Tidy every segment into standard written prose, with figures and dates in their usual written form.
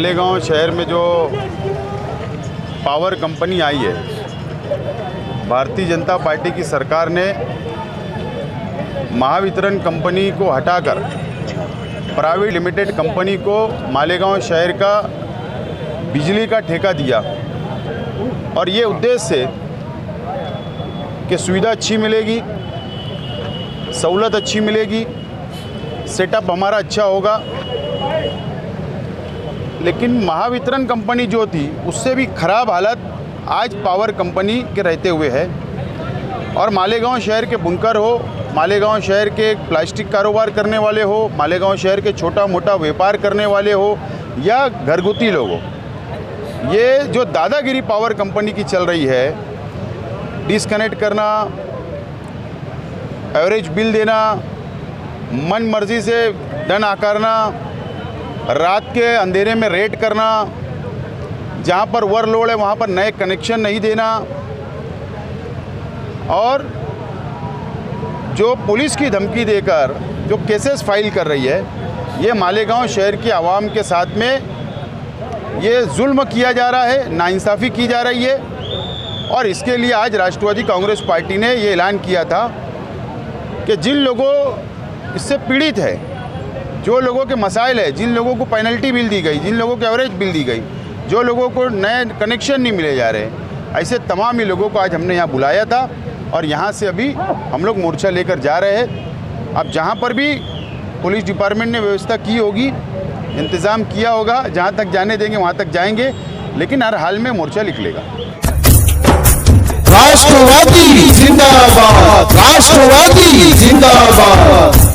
मालेगांव शहर में जो पावर कंपनी आई है, भारतीय जनता पार्टी की सरकार ने महावितरण कंपनी को हटाकर प्राइवेट लिमिटेड कंपनी को मालेगांव शहर का बिजली का ठेका दिया और ये उद्देश्य से कि सुविधा अच्छी मिलेगी, सहूलत अच्छी मिलेगी, सेटअप हमारा अच्छा होगा। लेकिन महावितरण कंपनी जो थी उससे भी ख़राब हालत आज पावर कंपनी के रहते हुए है। और मालेगांव शहर के बुनकर हो, मालेगांव शहर के प्लास्टिक कारोबार करने वाले हो, मालेगांव शहर के छोटा मोटा व्यापार करने वाले हो या घरगुती लोग हो, ये जो दादागिरी पावर कंपनी की चल रही है, डिस्कनेक्ट करना, एवरेज बिल देना, मन मर्जी से दंड आकारना, रात के अंधेरे में रेड करना, जहाँ पर ओवरलोड है वहाँ पर नए कनेक्शन नहीं देना, और जो पुलिस की धमकी देकर जो केसेस फाइल कर रही है, ये मालेगांव शहर की आवाम के साथ में ये जुल्म किया जा रहा है, नाइंसाफ़ी की जा रही है। और इसके लिए आज राष्ट्रवादी कांग्रेस पार्टी ने ये ऐलान किया था कि जिन लोगों इससे पीड़ित है, जो लोगों के मसाइल है, जिन लोगों को पेनल्टी बिल दी गई, जिन लोगों को एवरेज बिल दी गई, जो लोगों को नए कनेक्शन नहीं मिले जा रहे, ऐसे तमाम ही लोगों को आज हमने यहाँ बुलाया था और यहाँ से अभी हम लोग मोर्चा लेकर जा रहे हैं। अब जहाँ पर भी पुलिस डिपार्टमेंट ने व्यवस्था की होगी, इंतज़ाम किया होगा, जहाँ तक जाने देंगे वहाँ तक जाएंगे, लेकिन हर हाल में मोर्चा निकलेगा। राष्ट्रवादी जिंदाबाद, राष्ट्रवादी जिंदाबाद,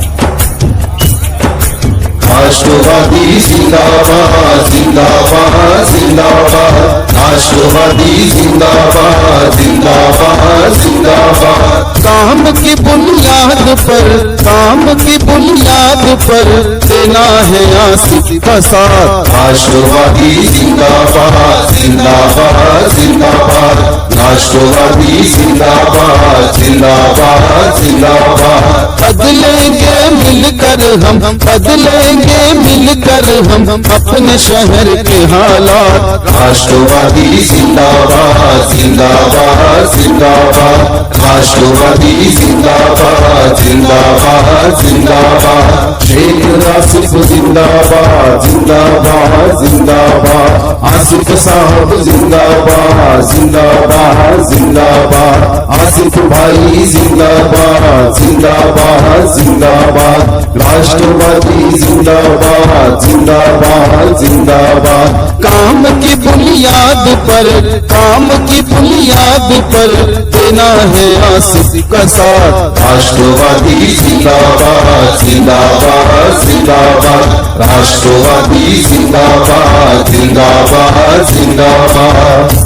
राष्ट्रवादी जिंदाबाद, जिंदाबाद जिंदाबाद, राष्ट्रवादी जिंदाबाद, जिंदाबाद जिंदाबाद। काम की बुनियाद पर, काम की बुनियाद पर देना है आसिफ का साथ। राष्ट्रवादी जिंदाबाद, जिंदाबाद जिंदाबाद, राष्ट्रवादी जिंदाबाद, जिंदाबाद जिंदाबाद। बदलेंगे मिलकर हम, बदलेंगे मिलकर हम अपने शहर के हालात। राष्ट्रवादी जिंदाबाद, जिंदाबाद जिंदाबाद, राष्ट्रवादी जिंदाबाद, जिंदाबाद जिंदाबाद। शेख आसिफ जिंदाबाद, जिंदाबाद जिंदाबाद, आसिफ साहब जिंदाबाद, जिंदाबाद जिंदाबाद, आसिफ भाई जिंदाबाद, जिंदाबाद जिंदाबाद, राष्ट्रवादी जिंदाबाद, जिंदाबाद जिंदाबाद। काम की बुनियाद पर, काम की बुनियाद पर देना है आसिफ का साथ। राष्ट्रवादी जिंदाबाद, जिंदाबाद जिंदाबाद, राष्ट्रवादी जिंदाबाद, जिंदाबाद जिंदाबाद।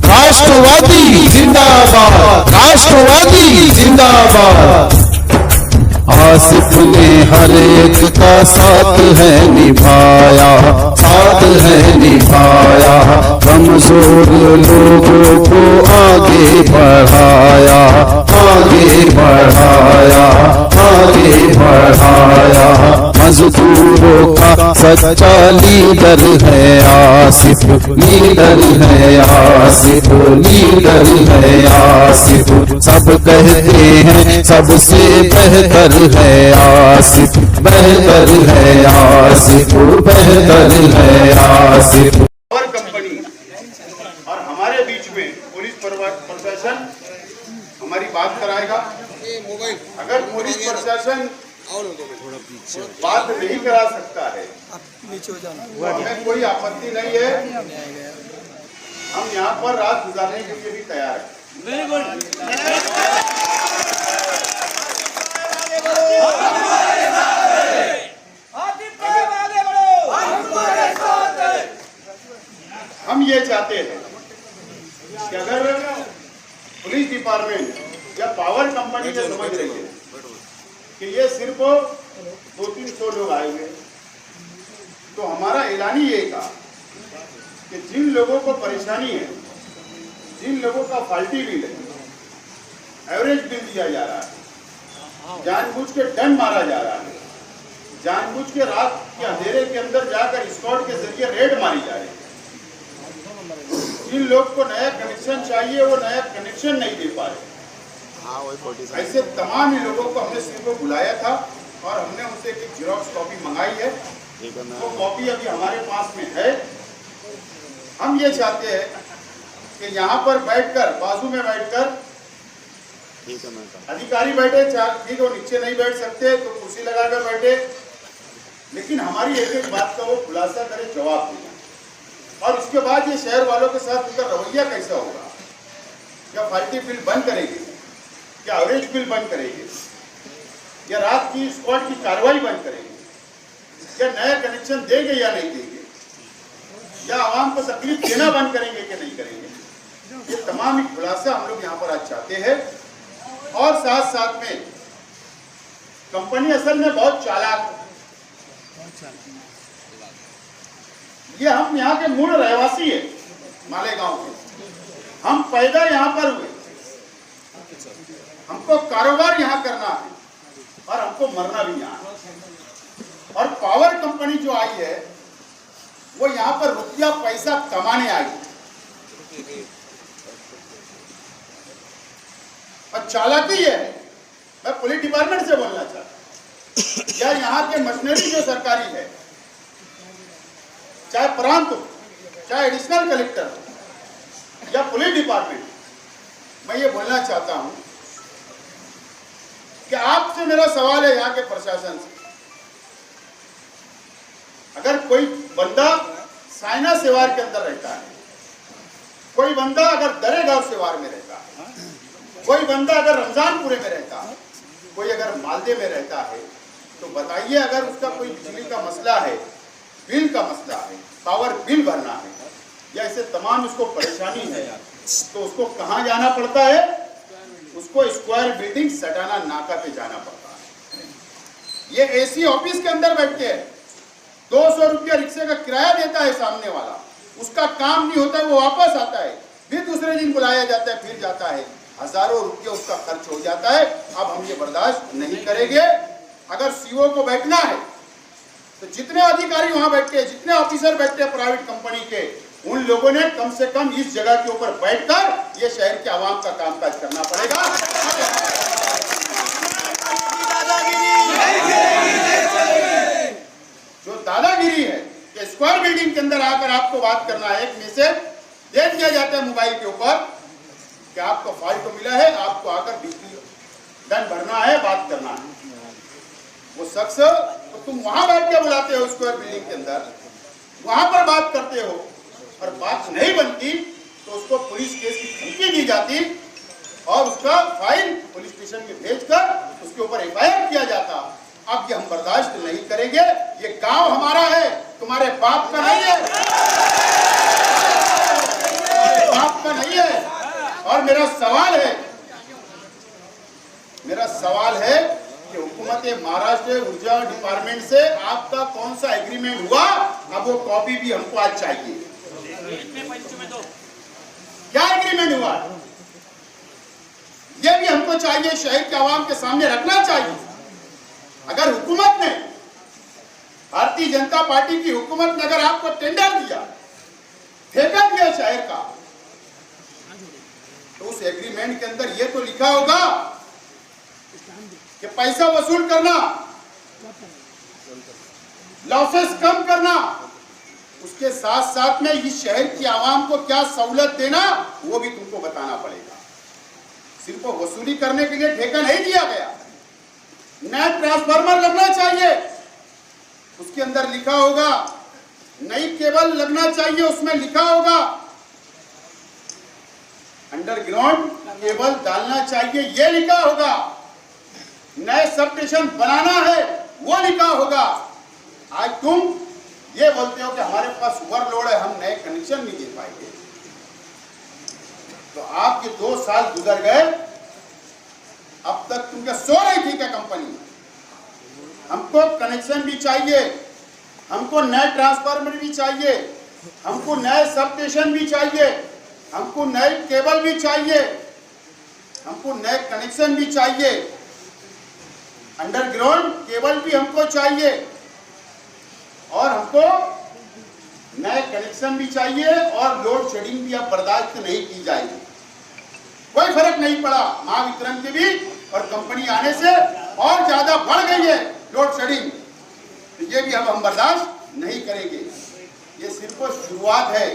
राष्ट्रवादी जिंदाबाद, राष्ट्रवादी जिंदाबाद। आसिफ ने हर एक का साथ है निभाया, साथ है निभाया, कमजोर लोगों को आगे बढ़ाया, आगे बढ़ाया, आगे बढ़ाया। मजदूरों का सच्चा लीडर है आसिफ, लीडर है आसिफ, लीडर है आसिफ। सब कहते हैं सबसे बेहतर है आसिफ, बेहतर है आसिफ, बेहतर है आसिफ। पावर कंपनी और हमारे बीच में पुलिस प्रशासन हमारी बात कराएगा। अगर पुलिस प्रशासन बात नहीं करा सकता है तो हमें कोई आपत्ति नहीं है, हम यहाँ पर रात गुजारने के लिए भी तैयार हैं। हम ये चाहते हैं कि अगर पुलिस डिपार्टमेंट या पावर कंपनी जो समझ रही है कि ये सिर्फ 200-300 लोग आए हुए, तो हमारा ऐलान ही ये था कि जिन लोगों को परेशानी है, जिन लोगों का फाल्टी बिल है, एवरेज बिल दिया जा रहा है, जानबूझ के दंड मारा जा रहा है, जानबूझ के रात कि अंधेरे के अंदर जाकर स्कॉट के जरिए रेड मारी जा रही है। जिन लोग को नया कनेक्शन चाहिए वो नया कनेक्शन नहीं दे पा रहे। ऐसे तमाम ही लोगों को हमने सिर्फ बुलाया था और हमने उनसे एक जेरॉक्स कॉपी मंगाई है। वो कॉपी अभी हमारे पास में है। हम ये चाहते हैं कि यहाँ पर बैठकर, बाजू में बैठकर अधिकारी बैठे, ठीक है, नीचे नहीं बैठ सकते तो कुर्सी लगाकर बैठे, लेकिन हमारी एक एक बात का वो खुलासा करे, जवाब देगा। और उसके बाद ये शहर वालों के साथ उनका रवैया कैसा होगा? क्या फाल्टी बिल बंद करेंगे, क्या एवरेज बिल बंद करेंगे, या रात की स्क्वाड की कार्रवाई बंद करेंगे, या नया कनेक्शन देंगे या नहीं देंगे, या आवाम को तकलीफ देना बंद करेंगे कि नहीं करेंगे। ये तमाम ही खुलासा हम लोग यहाँ पर आज चाहते हैं। और साथ साथ में कंपनी असल में बहुत चालाक है। ये हम यहाँ के मूल रहवासी है, मालेगांव के। हम पैदा यहाँ पर हुए, हमको कारोबार यहाँ करना है और हमको मरना भी यहाँ है। और पावर कंपनी जो आई है वो यहाँ पर रुपया पैसा कमाने आई है। और चालाकी है, मैं पुलिस डिपार्टमेंट से बोलना चाहता हूँ, या यहाँ के मशीनरी जो सरकारी है, चाहे प्रांत हो, चाहे एडिशनल कलेक्टर हो, या पुलिस डिपार्टमेंट, मैं ये बोलना चाहता हूं कि आपसे मेरा सवाल है यहाँ के प्रशासन से, अगर कोई बंदा साइना सेवार के अंदर रहता है, कोई बंदा अगर दरेगांव सेवार में रहता है, कोई बंदा अगर रमजानपुरे में रहता है, कोई अगर मालदे में रहता है, तो बताइए अगर उसका कोई बिजली का मसला है, बिल का मसला है, पावर बिल भरना है, या ऐसे तमाम उसको परेशानी है, तो उसको कहाँ जाना पड़ता है? उसको स्क्वायर बिल्डिंग सटाना नाका पे जाना पड़ता है। ये एसी ऑफिस के अंदर बैठ के 200 रुपया रिक्शे का किराया देता है सामने वाला, उसका काम नहीं होता है, वो वापस आता है, फिर दूसरे दिन बुलाया जाता है, फिर जाता है, हजारों रुपये उसका खर्च हो जाता है। अब हम ये बर्दाश्त नहीं करेंगे। अगर सीओ को बैठना है तो जितने अधिकारी वहां बैठते हैं, जितने ऑफिसर बैठते हैं प्राइवेट कंपनी के, उन लोगों ने कम से कम इस जगह के ऊपर बैठकर ये शहर के आवाम का कामकाज करना पड़ेगा। जो दादागिरी है कि स्क्वायर बिल्डिंग के अंदर आकर आपको बात करना है, एक मैसेज दे दिया जाता है मोबाइल के ऊपर कि आपको फॉल्ट मिला है, आपको आकर बिजली बिल भरना है, बात करना है। वो शख्स तो तुम वहां बैठ के बुलाते हो स्क्वायर बिल्डिंग के अंदर, वहां पर बात करते हो, और बात नहीं बनती तो उसको पुलिस केस की धमकी दी जाती और उसका फाइल पुलिस स्टेशन में भेजकर उसके ऊपर एफआईआर किया जाता। अब ये हम बर्दाश्त नहीं करेंगे। ये गांव हमारा है, तुम्हारे बाप का नहीं है, बाप का नहीं है। और मेरा सवाल है कि हुकूमत महाराष्ट्र ऊर्जा डिपार्टमेंट से आपका कौन सा एग्रीमेंट हुआ? अब वो कॉपी भी हमको आज चाहिए। क्या एग्रीमेंट हुआ ये भी हमको चाहिए, शहर के आवाम के सामने रखना चाहिए। अगर हुकूमत ने, भारतीय जनता पार्टी की हुकूमत ने अगर आपको टेंडर दिया, ठेका दिया शहर का, तो उस एग्रीमेंट के अंदर ये तो लिखा होगा कि पैसा वसूल करना, लॉसेस कम करना, उसके साथ साथ में इस शहर की आवाम को क्या सहूलत देना वो भी तुमको बताना पड़ेगा। सिर्फ वसूली करने के लिए ठेका नहीं दिया गया। नया ट्रांसफार्मर लगना चाहिए, उसके अंदर लिखा होगा, नई केबल लगना चाहिए, उसमें लिखा होगा, अंडरग्राउंड केबल डालना चाहिए, ये लिखा होगा, नए सब स्टेशन बनाना है वो लिखा होगा। आज तुम ये बोलते हो कि हमारे पास ओवरलोड है, हम नए कनेक्शन नहीं दे पाएंगे। तो आपके 2 साल गुजर गए, अब तक तुमके सो रही थी क्या कंपनी? हमको कनेक्शन भी चाहिए, हमको नए ट्रांसफार्मर भी चाहिए, हमको नए सब स्टेशन भी चाहिए, हमको नए केबल भी चाहिए, हमको नए कनेक्शन भी चाहिए, अंडरग्राउंड केबल भी हमको चाहिए। और हमको नए कनेक्शन भी चाहिए और लोड शेडिंग भी अब बर्दाश्त नहीं की जाएगी। कोई फर्क नहीं पड़ा, महावितरण के भी और कंपनी आने से और ज्यादा बढ़ गई है लोड शेडिंग, तो ये भी अब हम बर्दाश्त नहीं करेंगे। ये सिर्फ शुरुआत है,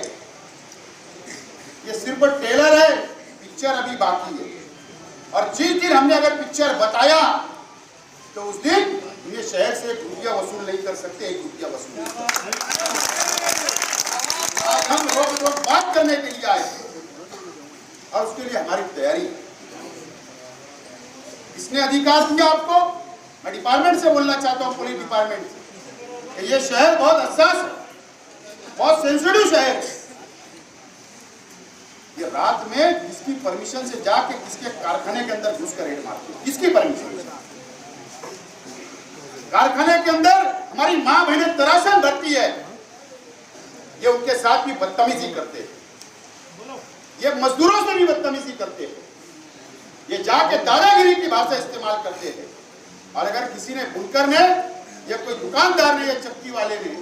ये सिर्फ टेलर है, पिक्चर अभी बाकी है। और जिस दिन हमने अगर पिक्चर बताया तो उस दिन ये शहर से 1 रुपया वसूल नहीं कर सकते, 1 रुपया वसूल नहीं कर सकते। आज हम रोक बात करने के लिए आए और उसके लिए हमारी तैयारी। किसने अधिकार दिया आपको? मैं डिपार्टमेंट से बोलना चाहता हूँ, पुलिस डिपार्टमेंट से, कि ये शहर बहुत हसास है, बहुत सेंसिटिव शहर है। ये रात में किसकी परमिशन से जाके किसके कारखाने के अंदर घुसकर रेड मारते हैं? किसकी परमिशन से? कारखाने के अंदर हमारी मां बहनें तराशन भरती है, ये उनके साथ भी बदतमीजी करते हैं, ये मजदूरों से भी बदतमीजी करते हैं, ये जाके दादागिरी की भाषा इस्तेमाल करते हैं। और अगर किसी ने बुनकर ने या कोई दुकानदार ने या चक्की वाले ने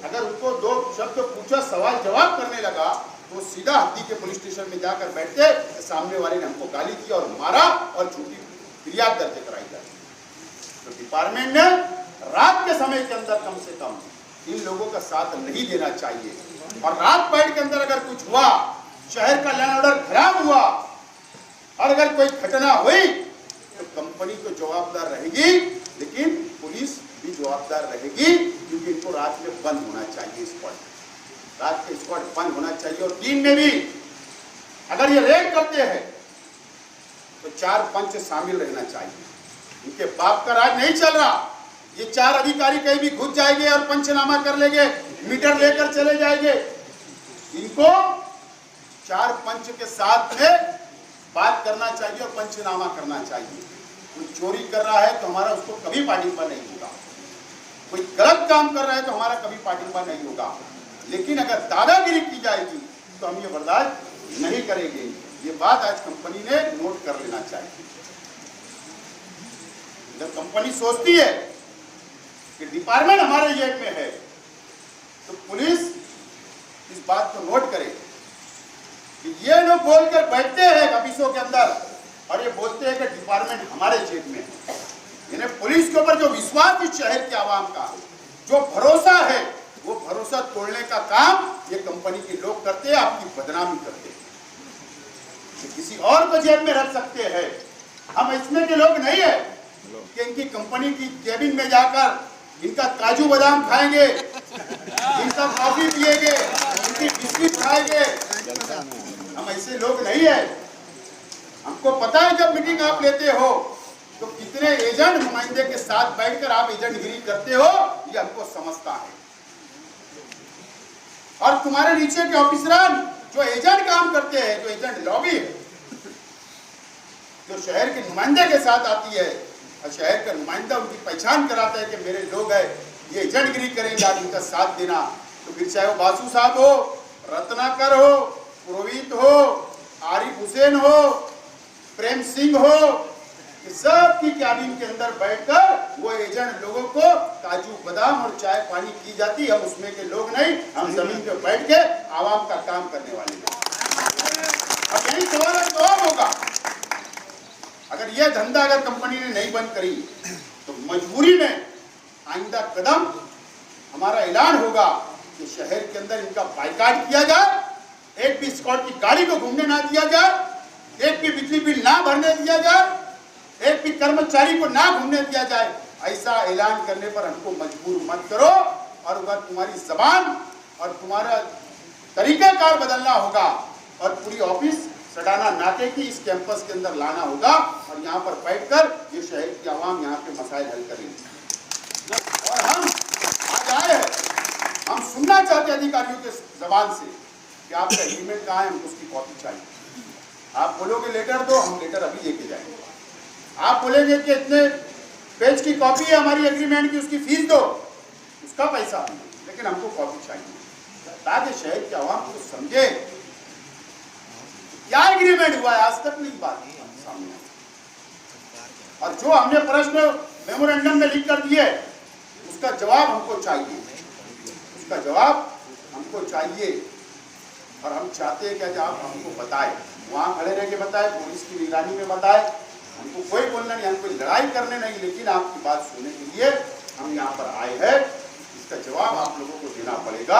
अगर उनको 2 शब्द पूछा, सवाल जवाब करने लगा, तो सीधा हद्दी के पुलिस स्टेशन में जाकर बैठते, सामने वाले ने हमको गाली दी और मारा और झूठी फिरियाद दर्ज कराई जाती। तो डिपार्टमेंट ने रात के समय के अंदर कम से कम इन लोगों का साथ नहीं देना चाहिए। और रात पैठ के अंदर अगर कुछ हुआ, शहर का लैंड ऑर्डर खराब हुआ और अगर कोई घटना हुई तो कंपनी तो जवाबदार रहेगी, लेकिन पुलिस भी जवाबदार रहेगी, क्योंकि इनको रात में बंद होना चाहिए, स्पॉट रात के स्पॉट बंद होना चाहिए। और दिन में भी अगर ये रेड करते हैं तो 4 पंच शामिल रहना चाहिए। इनके बाप का राज नहीं चल रहा, ये 4 अधिकारी कहीं भी घुस जाएंगे और पंचनामा कर लेंगे, मीटर लेकर चले जाएंगे। इनको 4 पंच के साथ में बात करना चाहिए और पंचनामा करना चाहिए। कोई चोरी कर रहा है तो हमारा उसको कभी पार्टिपा नहीं होगा, कोई गलत काम कर रहा है तो हमारा कभी पार्टिपा नहीं होगा। लेकिन अगर दादागिरी की जाएगी तो हम ये बर्दाश्त नहीं करेंगे। ये बात आज कंपनी ने नोट कर लेना चाहिए। जब कंपनी सोचती है कि डिपार्टमेंट हमारे जेब में है, तो पुलिस इस बात को नोट करे कि ये लोग बोलकर बैठते हैं ऑफिसों के अंदर और ये बोलते हैं कि डिपार्टमेंट हमारे जेब में है। यानी पुलिस के ऊपर जो विश्वास इस शहर के आवाम का, जो भरोसा है, वो भरोसा तोड़ने का काम ये कंपनी के लोग करते हैं, आपकी बदनामी करते हैं। किसी और को जेब में रख सकते हैं, हम इसमें के लोग नहीं है कि इनकी कंपनी की केबिन में जाकर इनका काजू बादाम खाएंगे, इनका कॉफी पिएंगे, इनकी बिस्किट खाएंगे। हम ऐसे लोग नहीं है। हमको पता है जब मीटिंग आप लेते हो तो कितने एजेंट नुमाइंदे के साथ बैठकर आप एजेंटगिरी करते हो, ये हमको समझता है। और तुम्हारे नीचे के ऑफिसरान जो एजेंट काम करते हैं, जो एजेंट लॉबी है, जो शहर के नुमाइंदे के साथ आती है और शहर का नुमाइंदा उनकी पहचान कराता है कि मेरे लोग हैं, ये एजेंटगिरी करेंगे, आप इनका साथ देना। तो फिर चाहे वो बासु साहब हो, रत्नाकर हो, पुरोहित हो, आरिफ हुसैन हो, प्रेम सिंह हो, सबकी कैबिन के अंदर बैठकर वो एजेंट लोगों को काजू बादाम और चाय पानी की जाती। हम उसमें के लोग नहीं, हम जमीन पे बैठ के आवाम का काम करने वाले हैं। अब यही सवाल तो होगा, अगर यह धंधा अगर कंपनी ने नहीं बंद करी तो मजबूरी में आइंदा कदम हमारा ऐलान होगा कि शहर के अंदर इनका बाइकाट किया जाए, एक भी स्कॉट की गाड़ी को घूमने ना दिया जाए, एक भी बिजली बिल ना भरने दिया जाए, एक भी कर्मचारी को ना घूमने दिया जाए। ऐसा ऐलान करने पर हमको मजबूर मत करो। और अगर तुम्हारी जबान और तुम्हारा तरीकाकार बदलना होगा और पूरी ऑफिस सडाना नाके की इस कैंपस के अंदर लाना होगा और यहाँ पर बैठकर ये शहर की आवाम यहाँ के मसाइल हल करेंगे। और हम आज आए हैं, हम सुनना चाहते हैं अधिकारियों के जबान से कि आपका एग्रीमेंट कहाँ है, हमको उसकी कॉपी चाहिए। आप बोलोगे लेटर दो, हम लेटर अभी लेके जाएंगे। आप बोलेंगे कि इतने पेज की कॉपी है हमारी एग्रीमेंट की, उसकी फीस दो, उसका पैसा, लेकिन हमको कॉपी चाहिए ताकि शहर के आवाम को समझे क्या एग्रीमेंट हुआ है। आज तक नहीं बात सामने, और जो हमने प्रश्न मेमोरेंडम में लिख कर दिए उसका जवाब हमको चाहिए। इसका जवाब हमको चाहिए और हम चाहते हैं कि आप हमको बताएं, वहाँ खड़े रह के बताएं, पुलिस की निगरानी में बताएं। हमको कोई बोलना नहीं, हमको लड़ाई करने नहीं, लेकिन आपकी बात सुनने के लिए हम यहाँ पर आए हैं। इसका जवाब आप लोगों को देना पड़ेगा।